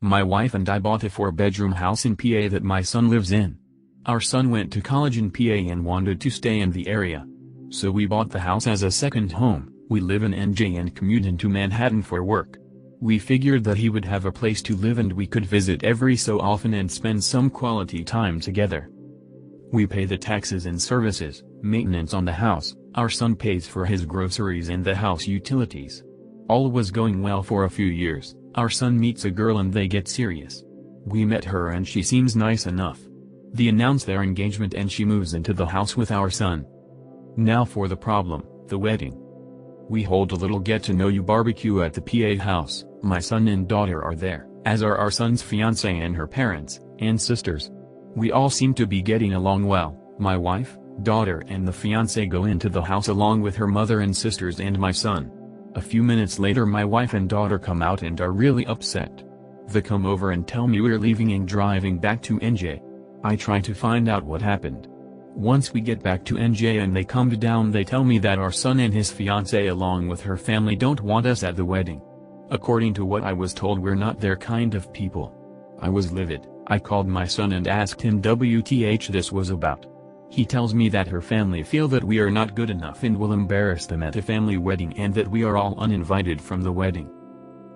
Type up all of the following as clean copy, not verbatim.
My wife and I bought a 4-bedroom house in PA that my son lives in. Our son went to college in PA and wanted to stay in the area. So we bought the house as a second home. We live in NJ and commute into Manhattan for work. We figured that he would have a place to live and we could visit every so often and spend some quality time together. We pay the taxes and services, maintenance on the house, our son pays for his groceries and the house utilities. All was going well for a few years. Our son meets a girl and they get serious. We met her and she seems nice enough. They announce their engagement and she moves into the house with our son. Now for the problem, the wedding. We hold a little get-to-know-you barbecue at the PA house. My son and daughter are there, as are our son's fiancée and her parents, and sisters. We all seem to be getting along well. My wife, daughter and the fiancé go into the house along with her mother and sisters and my son. A few minutes later my wife and daughter come out and are really upset. They come over and tell me we're leaving and driving back to NJ. I try to find out what happened. Once we get back to NJ and they calmed down, they tell me that our son and his fiancée along with her family don't want us at the wedding. According to what I was told, we're not their kind of people. I was livid. I called my son and asked him WTH this was about. He tells me that her family feel that we are not good enough and will embarrass them at a family wedding and that we are all uninvited from the wedding.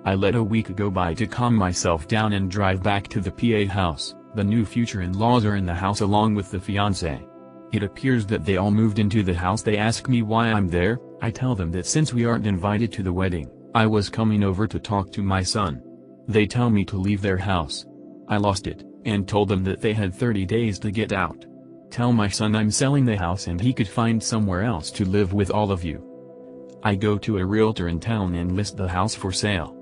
I let a week go by to calm myself down and drive back to the PA house. The new future in-laws are in the house along with the fiancé. It appears that they all moved into the house. They ask me why I'm there. I tell them that since we aren't invited to the wedding, I was coming over to talk to my son. They tell me to leave their house. I lost it, and told them that they had 30 days to get out. Tell my son I'm selling the house and he could find somewhere else to live with all of you. I go to a realtor in town and list the house for sale.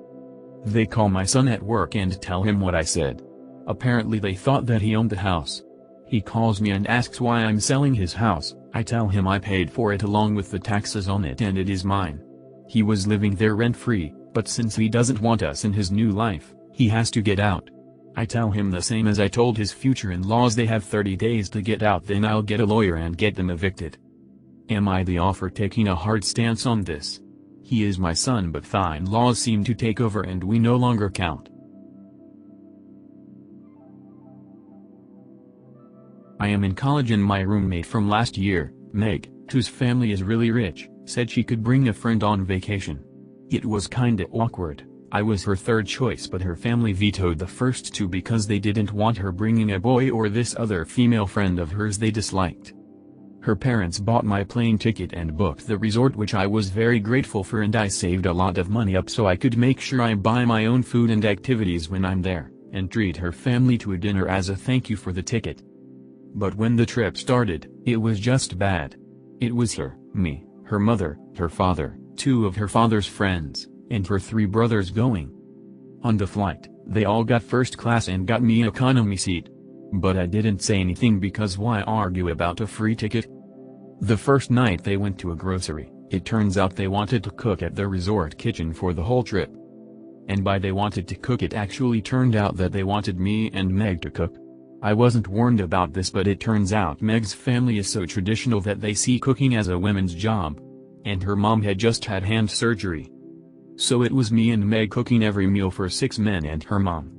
They call my son at work and tell him what I said. Apparently they thought that he owned the house. He calls me and asks why I'm selling his house. I tell him I paid for it along with the taxes on it and it is mine. He was living there rent-free, but since he doesn't want us in his new life, he has to get out. I tell him the same as I told his future in-laws, they have 30 days to get out, then I'll get a lawyer and get them evicted. Am I the author taking a hard stance on this? He is my son, but the in-laws seem to take over and we no longer count. I am in college and my roommate from last year, Meg, whose family is really rich, said she could bring a friend on vacation. It was kinda awkward. I was her third choice, but her family vetoed the first two because they didn't want her bringing a boy or this other female friend of hers they disliked. Her parents bought my plane ticket and booked the resort, which I was very grateful for, and I saved a lot of money up so I could make sure I buy my own food and activities when I'm there, and treat her family to a dinner as a thank you for the ticket. But when the trip started, it was just bad. It was her, me, her mother, her father, 2 of her father's friends, and her 3 brothers going. On the flight, they all got first class and got me economy seat. But I didn't say anything because why argue about a free ticket? The first night they went to a grocery. It turns out they wanted to cook at the resort kitchen for the whole trip. And by they wanted to cook, it actually turned out that they wanted me and Meg to cook. I wasn't warned about this, but it turns out Meg's family is so traditional that they see cooking as a women's job. And her mom had just had hand surgery. So it was me and Meg cooking every meal for 6 men and her mom.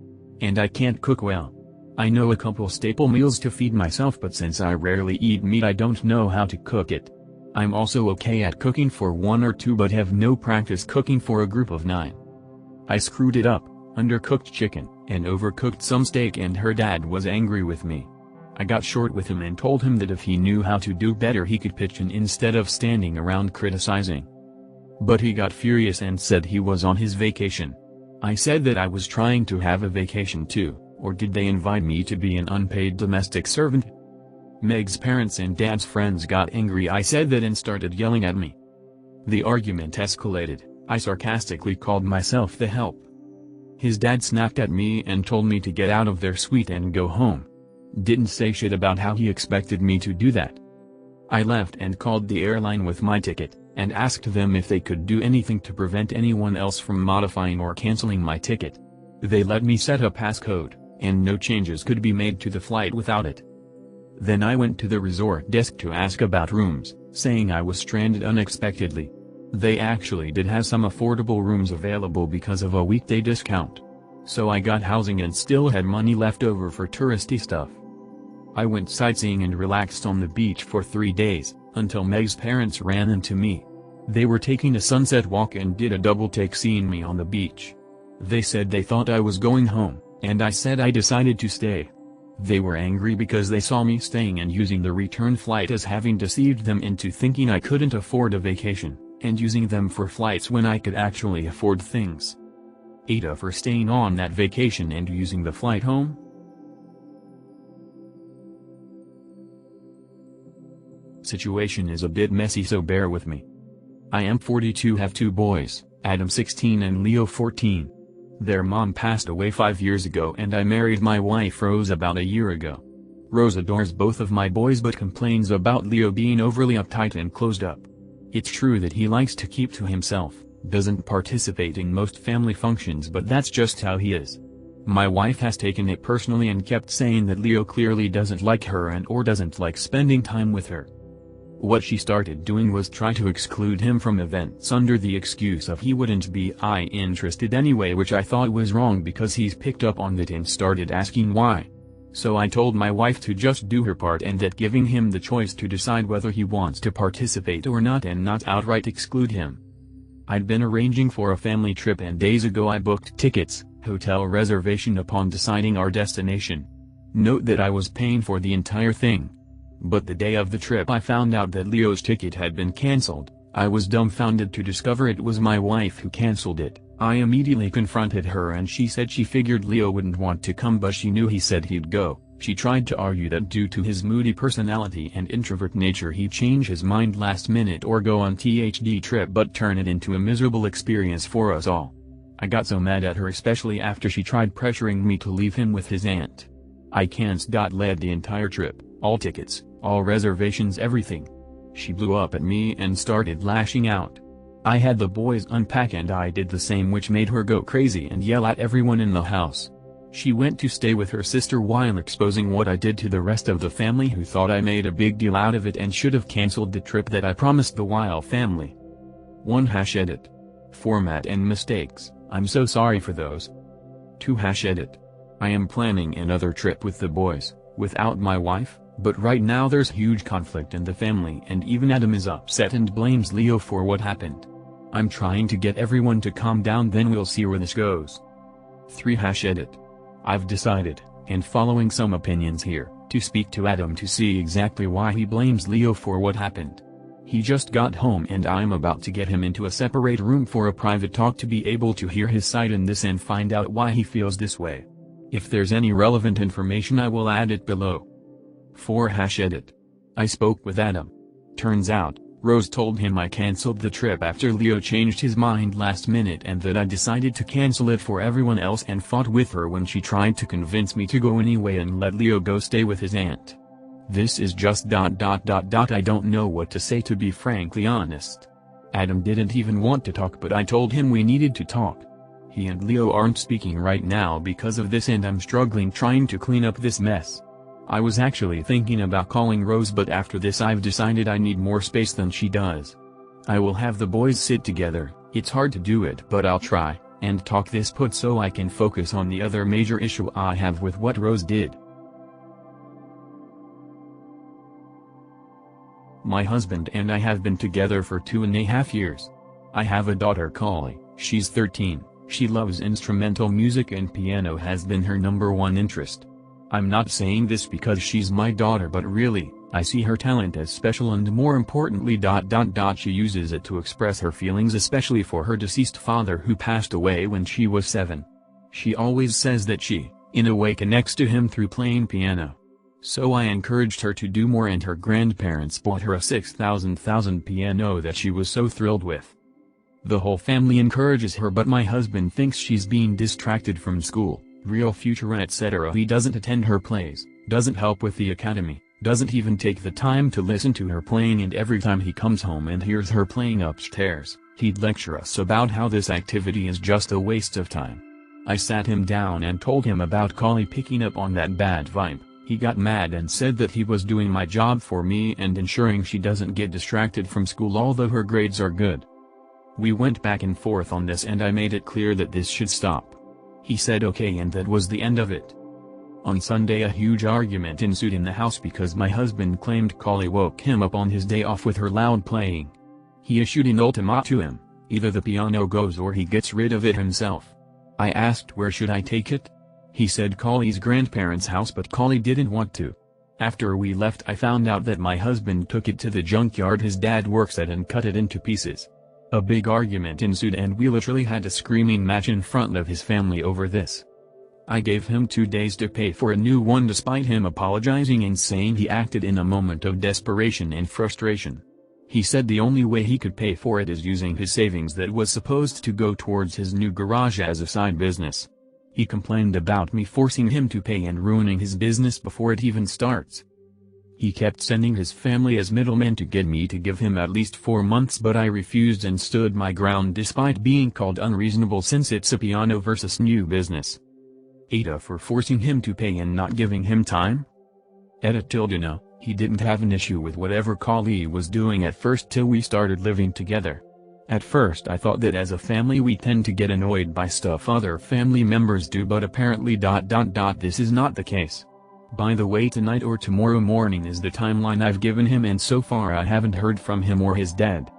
And I can't cook well. I know a couple staple meals to feed myself, but since I rarely eat meat I don't know how to cook it. I'm also okay at cooking for 1 or 2 but have no practice cooking for a group of 9. I screwed it up, undercooked chicken, and overcooked some steak, and her dad was angry with me. I got short with him and told him that if he knew how to do better he could pitch in instead of standing around criticizing. But he got furious and said he was on his vacation. I said that I was trying to have a vacation too, or did they invite me to be an unpaid domestic servant? Meg's parents and dad's friends got angry, I said that, and started yelling at me. The argument escalated. I sarcastically called myself the help. His dad snapped at me and told me to get out of their suite and go home. Didn't say shit about how he expected me to do that. I left and called the airline with my ticket, and asked them if they could do anything to prevent anyone else from modifying or canceling my ticket. They let me set a passcode, and no changes could be made to the flight without it. Then I went to the resort desk to ask about rooms, saying I was stranded unexpectedly. They actually did have some affordable rooms available because of a weekday discount. So I got housing and still had money left over for touristy stuff. I went sightseeing and relaxed on the beach for 3 days, until Meg's parents ran into me. They were taking a sunset walk and did a double take seeing me on the beach. They said they thought I was going home, and I said I decided to stay. They were angry because they saw me staying and using the return flight as having deceived them into thinking I couldn't afford a vacation, and using them for flights when I could actually afford things. Ada for staying on that vacation and using the flight home? Situation is a bit messy, so bear with me. I am 42, have 2 boys, Adam 16 and Leo 14. Their mom passed away 5 years ago and I married my wife Rose about a year ago. Rose adores both of my boys but complains about Leo being overly uptight and closed up. It's true that he likes to keep to himself, doesn't participate in most family functions, but that's just how he is. My wife has taken it personally and kept saying that Leo clearly doesn't like her and or doesn't like spending time with her. What she started doing was try to exclude him from events under the excuse of he wouldn't be interested anyway, which I thought was wrong because he's picked up on that and started asking why. So I told my wife to just do her part and that giving him the choice to decide whether he wants to participate or not and not outright exclude him. I'd been arranging for a family trip and days ago I booked tickets, hotel reservation upon deciding our destination. Note that I was paying for the entire thing. But the day of the trip I found out that Leo's ticket had been cancelled. I was dumbfounded to discover it was my wife who cancelled it. I immediately confronted her and she said she figured Leo wouldn't want to come but she knew he said he'd go. She tried to argue that due to his moody personality and introvert nature he'd change his mind last minute or go on THD trip but turn it into a miserable experience for us all. I got so mad at her, especially after she tried pressuring me to leave him with his aunt. I led the entire trip, all tickets, all reservations, everything. She blew up at me and started lashing out. I had the boys unpack and I did the same, which made her go crazy and yell at everyone in the house. She went to stay with her sister while exposing what I did to the rest of the family, who thought I made a big deal out of it and should have cancelled the trip that I promised the Weil family. 1-edit. Format and mistakes, I'm so sorry for those. 2-edit. I am planning another trip with the boys, without my wife. But right now there's huge conflict in the family and even Adam is upset and blames Leo for what happened. I'm trying to get everyone to calm down, then we'll see where this goes. 3-edit. I've decided, and following some opinions here, to speak to Adam to see exactly why he blames Leo for what happened. He just got home and I'm about to get him into a separate room for a private talk to be able to hear his side in this and find out why he feels this way. If there's any relevant information I will add it below. 4-edit. I spoke with Adam. Turns out, Rose told him I cancelled the trip after Leo changed his mind last minute and that I decided to cancel it for everyone else and fought with her when she tried to convince me to go anyway and let Leo go stay with his aunt. This is just ... I don't know what to say, to be frankly honest. Adam didn't even want to talk but I told him we needed to talk. He and Leo aren't speaking right now because of this and I'm struggling trying to clean up this mess. I was actually thinking about calling Rose but after this I've decided I need more space than she does. I will have the boys sit together, it's hard to do it but I'll try, and talk this put so I can focus on the other major issue I have with what Rose did. My husband and I have been together for 2.5 years. I have a daughter Collie, she's 13, she loves instrumental music and piano has been her #1 interest. I'm not saying this because she's my daughter but really, I see her talent as special and more importantly ... she uses it to express her feelings, especially for her deceased father who passed away when she was 7. She always says that she, in a way, connects to him through playing piano. So I encouraged her to do more and her grandparents bought her a 6,000 piano that she was so thrilled with. The whole family encourages her but my husband thinks she's being distracted from school, real future etc. He doesn't attend her plays, doesn't help with the academy, doesn't even take the time to listen to her playing, and every time he comes home and hears her playing upstairs, he'd lecture us about how this activity is just a waste of time. I sat him down and told him about Collie picking up on that bad vibe. He got mad and said that he was doing my job for me and ensuring she doesn't get distracted from school although her grades are good. We went back and forth on this and I made it clear that this should stop. He said okay and that was the end of it. On Sunday a huge argument ensued in the house because my husband claimed Kali woke him up on his day off with her loud playing. He issued an ultimatum to him, either the piano goes or he gets rid of it himself. I asked where should I take it? He said Kali's grandparents' house, but Kali didn't want to. After we left I found out that my husband took it to the junkyard his dad works at and cut it into pieces. A big argument ensued and we literally had a screaming match in front of his family over this. I gave him 2 days to pay for a new one despite him apologizing and saying he acted in a moment of desperation and frustration. He said the only way he could pay for it is using his savings that was supposed to go towards his new garage as a side business. He complained about me forcing him to pay and ruining his business before it even starts. He kept sending his family as middlemen to get me to give him at least 4 months, but I refused and stood my ground despite being called unreasonable since it's a piano versus new business. Ada for forcing him to pay and not giving him time? No, he didn't have an issue with whatever Kali was doing at first till we started living together. At first I thought that as a family we tend to get annoyed by stuff other family members do, but apparently this is not the case. By the way, tonight or tomorrow morning is the timeline I've given him and so far I haven't heard from him or his dad.